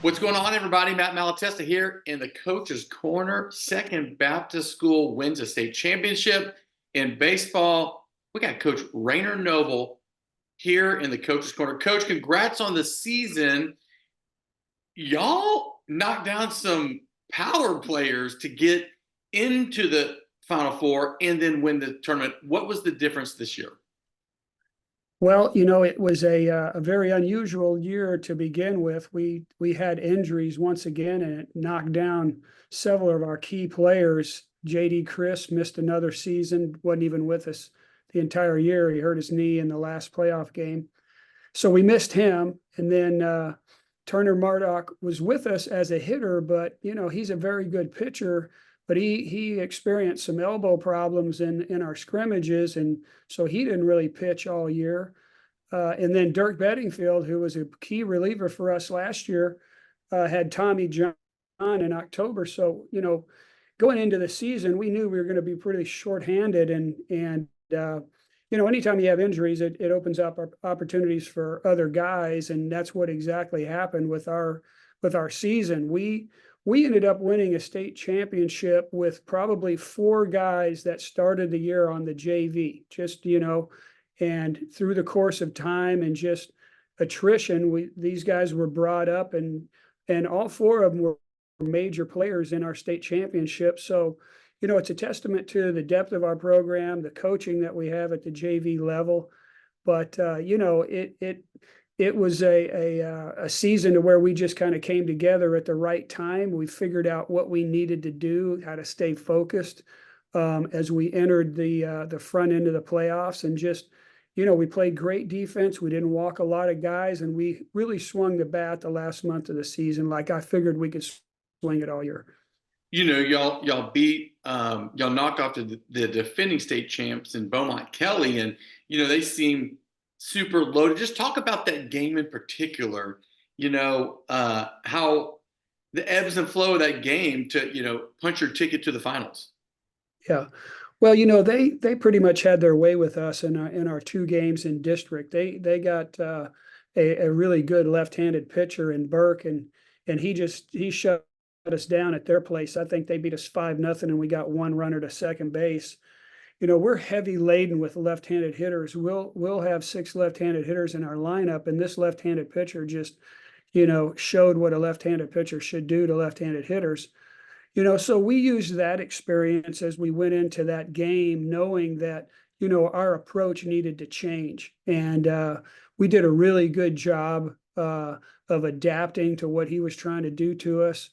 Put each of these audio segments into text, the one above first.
What's going on, everybody? Matt Malatesta here in the Coach's Corner. Second Baptist School wins a state championship in baseball. We got Coach Rayner Noble here in the Coach's Corner. Coach, congrats on the season. Y'all knocked down some power players to get into the Final Four and then win the tournament. What was the difference this year? Well, it was a very unusual year to begin with. We had injuries once again, and it knocked down several of our key players. JD Chris missed another season, wasn't even with us the entire year. He hurt his knee in the last playoff game. So we missed him. And then Turner Murdoch was with us as a hitter, but he's a very good pitcher. But he experienced some elbow problems in our scrimmages, and so he didn't really pitch all year. And then Dirk Bedingfield, who was a key reliever for us last year, had Tommy John in October. So going into the season, we knew we were going to be pretty shorthanded, and anytime you have injuries, it opens up opportunities for other guys, and that's what exactly happened with our season. We ended up winning a state championship with probably 4 guys that started the year on the JV, and through the course of time and just attrition, these guys were brought up, and all 4 of them were major players in our state championship. So, it's a testament to the depth of our program, the coaching that we have at the JV level. But, it was a season to where we just kind of came together at the right time. We figured out what we needed to do, how to stay focused as we entered the front end of the playoffs, and just we played great defense. We didn't walk a lot of guys, and we really swung the bat the last month of the season like I figured we could swing it all year. Y'all beat y'all knocked off the defending state champs in Beaumont Kelly, and they seem super loaded. Just talk about that game in particular, how the ebbs and flow of that game to, punch your ticket to the finals. Yeah. Well, they pretty much had their way with us in our 2 games in district. They got a really good left-handed pitcher in Burke, and he shut us down at their place. I think they beat us 5-0, and we got 1 runner to second base. We're heavy laden with left-handed hitters. We'll have 6 left-handed hitters in our lineup, and this left-handed pitcher just, showed what a left-handed pitcher should do to left-handed hitters. So we used that experience as we went into that game, knowing that, our approach needed to change. And we did a really good job of adapting to what he was trying to do to us.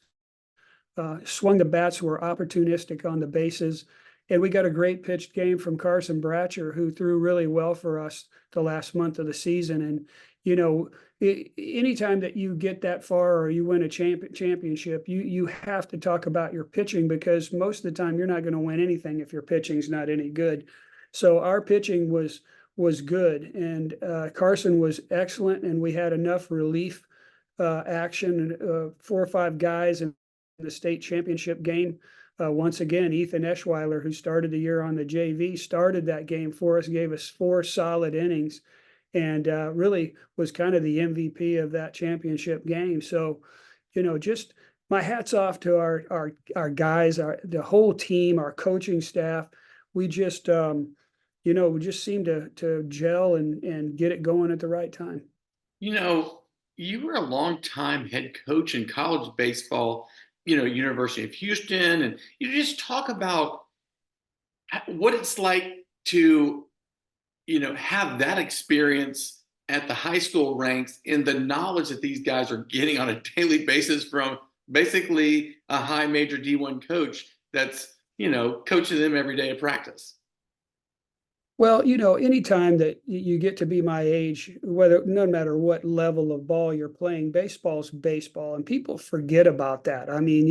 Swung the bats, were opportunistic on the bases. And we got a great pitched game from Carson Bratcher, who threw really well for us the last month of the season. And, anytime that you get that far or you win a championship, you have to talk about your pitching, because most of the time you're not going to win anything if your pitching's not any good. So our pitching was good, and Carson was excellent, and we had enough relief action, 4 or 5 guys in the state championship game. Once again, Ethan Eschweiler, who started the year on the JV, started that game for us, gave us 4 solid innings, and really was kind of the MVP of that championship game. So, just my hat's off to our guys, the whole team, our coaching staff. We just, we just seemed to gel and get it going at the right time. You were a long-time head coach in college baseball, University of Houston, and you just talk about what it's like to, have that experience at the high school ranks, and the knowledge that these guys are getting on a daily basis from basically a high major D1 coach that's, coaching them every day of practice. Well, anytime that you get to be my age, no matter what level of ball you're playing, baseball's baseball, and people forget about that. I mean,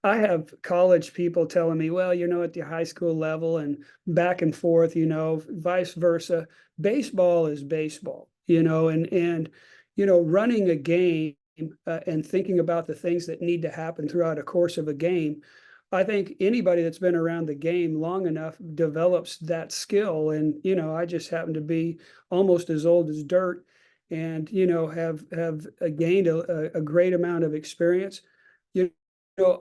I have college people telling me, well, at the high school level, and back and forth, vice versa. Baseball is baseball, and running a game and thinking about the things that need to happen throughout a course of a game. I think anybody that's been around the game long enough develops that skill. And, I just happen to be almost as old as dirt. and have gained a great amount of experience. You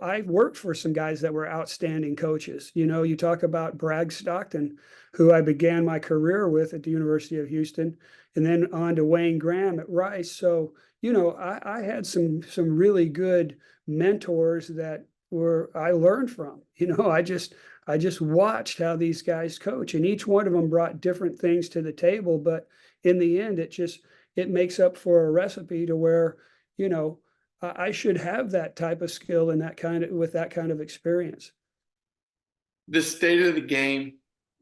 I've worked for some guys that were outstanding coaches. You talk about Bragg Stockton, who I began my career with at the University of Houston, and then on to Wayne Graham at Rice. So, I had some really good mentors that were I learned from. I just watched how these guys coach, and each one of them brought different things to the table. But in the end, it makes up for a recipe to where, you know, I should have that type of skill and with that kind of experience. The state of the game,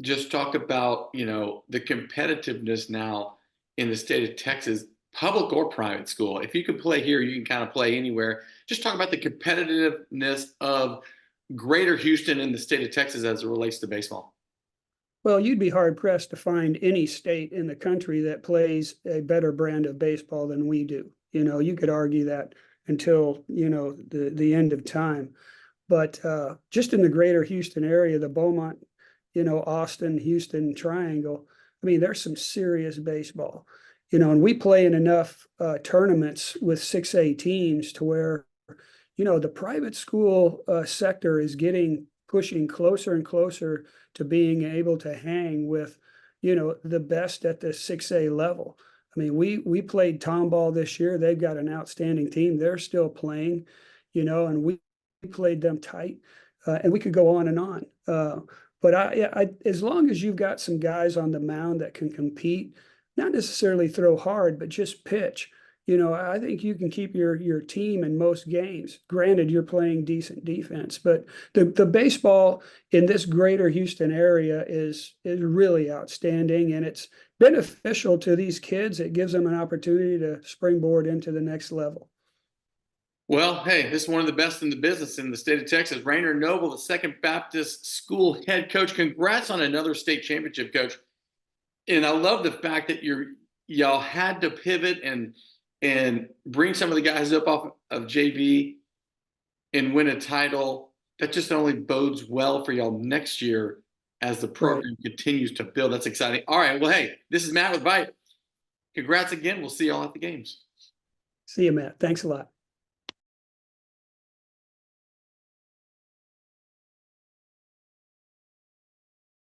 just talk about, the competitiveness now in the state of Texas, public or private school. If you can play here, you can kind of play anywhere. Just talk about the competitiveness of greater Houston in the state of Texas as it relates to baseball. Well, you'd be hard pressed to find any state in the country that plays a better brand of baseball than we do. You could argue that until, the end of time. But just in the greater Houston area, the Beaumont, Austin, Houston triangle, I mean, there's some serious baseball, and we play in enough tournaments with 6A teams to where, the private school sector is pushing closer and closer to being able to hang with, the best at the 6A level. I mean, we played Tomball this year. They've got an outstanding team. They're still playing, and we played them tight, and we could go on and on. But as long as you've got some guys on the mound that can compete, not necessarily throw hard, but just pitch, I think you can keep your team in most games. Granted, you're playing decent defense, but the baseball in this greater Houston area is really outstanding, and it's beneficial to these kids. It gives them an opportunity to springboard into the next level. Well, hey, this is one of the best in the business in the state of Texas. Rayner Noble, the Second Baptist School head coach. Congrats on another state championship, coach. And I love the fact that y'all had to pivot and bring some of the guys up off of JV and win a title. That just only bodes well for y'all next year as the program continues to build. That's exciting. All right. Well, hey, this is Matt with VYPE. Congrats again. We'll see y'all at the games. See you, Matt. Thanks a lot.